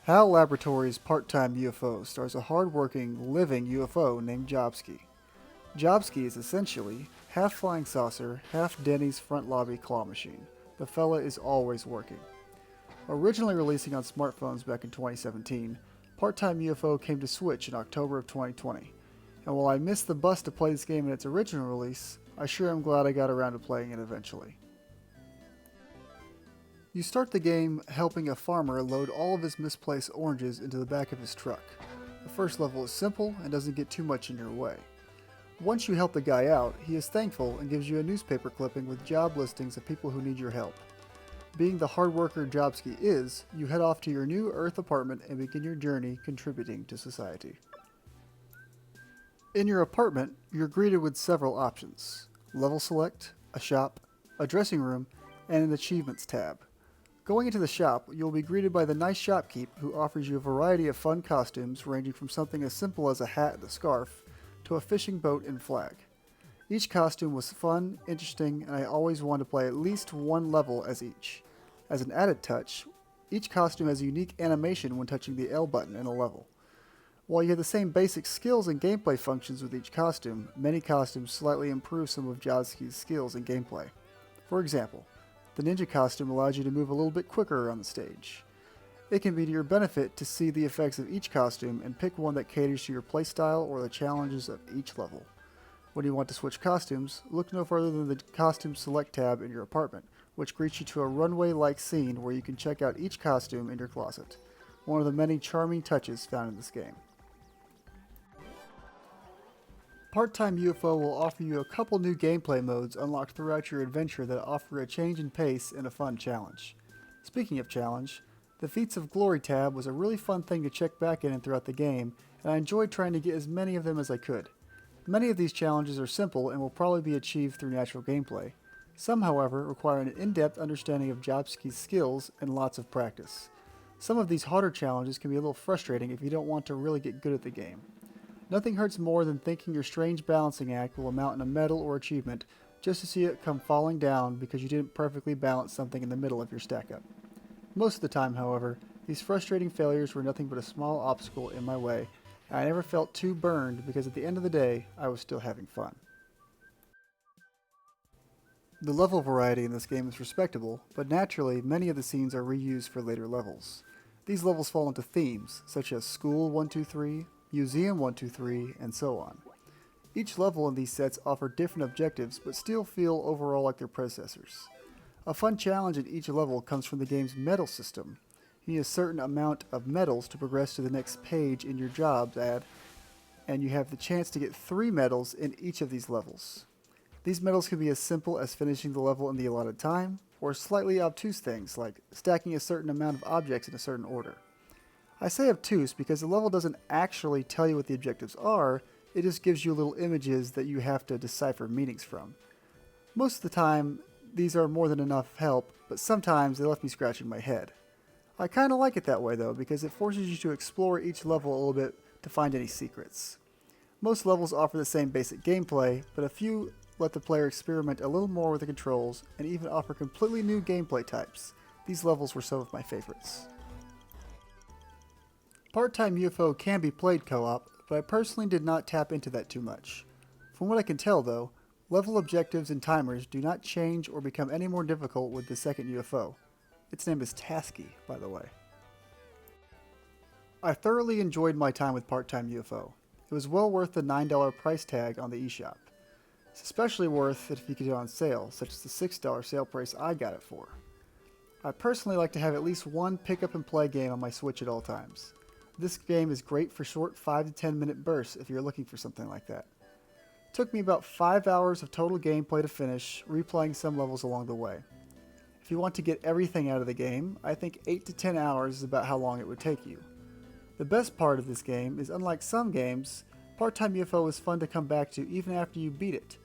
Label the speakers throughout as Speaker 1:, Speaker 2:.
Speaker 1: HAL Laboratory's part-time UFO stars a hard-working, living UFO named Jobski. Jobski is essentially half flying saucer, half Denny's front lobby claw machine. The fella is always working. Originally releasing on smartphones back in 2017, Part-Time UFO came to Switch in October of 2020. And while I missed the bus to play this game in its original release, I sure am glad I got around to playing it eventually. You start the game helping a farmer load all of his misplaced oranges into the back of his truck. The first level is simple and doesn't get too much in your way. Once you help the guy out, he is thankful and gives you a newspaper clipping with job listings of people who need your help. Being the hard worker Jobski is, you head off to your new Earth apartment and begin your journey contributing to society. In your apartment, you're greeted with several options: level select, a shop, a dressing room, and an achievements tab. Going into the shop, you'll be greeted by the nice shopkeep who offers you a variety of fun costumes ranging from something as simple as a hat and a scarf to a fishing boat and flag. Each costume was fun, interesting, and I always wanted to play at least one level as each. As an added touch, each costume has a unique animation when touching the L button in a level. While you have the same basic skills and gameplay functions with each costume, many costumes slightly improve some of Jobski's skills and gameplay. For example, the ninja costume allows you to move a little bit quicker around the stage. It can be to your benefit to see the effects of each costume and pick one that caters to your playstyle or the challenges of each level. When you want to switch costumes, look no further than the Costume Select tab in your apartment, which greets you to a runway-like scene where you can check out each costume in your closet. One of the many charming touches found in this game. Part-Time UFO will offer you a couple new gameplay modes unlocked throughout your adventure that offer a change in pace and a fun challenge. Speaking of challenge, the Feats of Glory tab was a really fun thing to check back in and throughout the game, and I enjoyed trying to get as many of them as I could. Many of these challenges are simple and will probably be achieved through natural gameplay. Some, however, require an in-depth understanding of Jobski's skills and lots of practice. Some of these harder challenges can be a little frustrating if you don't want to really get good at the game. Nothing hurts more than thinking your strange balancing act will amount in a medal or achievement just to see it come falling down because you didn't perfectly balance something in the middle of your stack up. Most of the time, however, these frustrating failures were nothing but a small obstacle in my way, and I never felt too burned because at the end of the day, I was still having fun. The level variety in this game is respectable, but naturally many of the scenes are reused for later levels. These levels fall into themes, such as School 123, Museum 123, and so on. Each level in these sets offer different objectives, but still feel overall like their predecessors. A fun challenge in each level comes from the game's medal system. You need a certain amount of medals to progress to the next page in your jobs ad, and you have the chance to get 3 medals in each of these levels. These medals can be as simple as finishing the level in the allotted time, or slightly obtuse things like stacking a certain amount of objects in a certain order. I say obtuse because the level doesn't actually tell you what the objectives are, it just gives you little images that you have to decipher meanings from. Most of the time, these are more than enough help, but sometimes they left me scratching my head. I kinda like it that way though, because it forces you to explore each level a little bit to find any secrets. Most levels offer the same basic gameplay, but a few let the player experiment a little more with the controls and even offer completely new gameplay types. These levels were some of my favorites. Part-Time UFO can be played co-op, but I personally did not tap into that too much. From what I can tell though, level objectives and timers do not change or become any more difficult with the second UFO. Its name is Tasky, by the way. I thoroughly enjoyed my time with Part-Time UFO. It was well worth the $9 price tag on the eShop. It's especially worth it if you get it on sale, such as the $6 sale price I got it for. I personally like to have at least one pick up and play game on my Switch at all times. This game is great for short 5 to 10 minute bursts if you're looking for something like that. It took me about 5 hours of total gameplay to finish, replaying some levels along the way. If you want to get everything out of the game, I think 8 to 10 hours is about how long it would take you. The best part of this game is, unlike some games, Part-Time UFO is fun to come back to even after you beat it.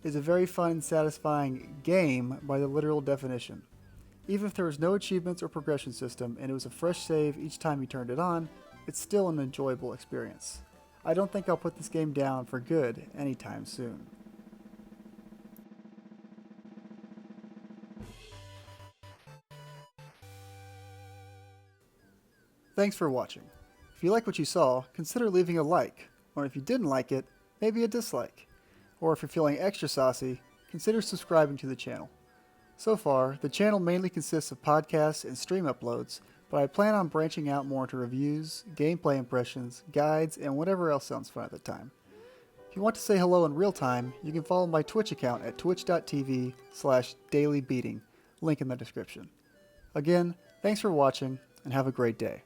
Speaker 1: It's a very fun and satisfying game by the literal definition. Even if there was no achievements or progression system and it was a fresh save each time you turned it on, it's still an enjoyable experience. I don't think I'll put this game down for good anytime soon. Thanks for watching. If you like what you saw, consider leaving a like, or if you didn't like it, maybe a dislike. Or if you're feeling extra saucy, consider subscribing to the channel. So far, the channel mainly consists of podcasts and stream uploads, but I plan on branching out more into reviews, gameplay impressions, guides, and whatever else sounds fun at the time. If you want to say hello in real time, you can follow my Twitch account at twitch.tv/DaileyBeating, link in the description. Again, thanks for watching, and have a great day.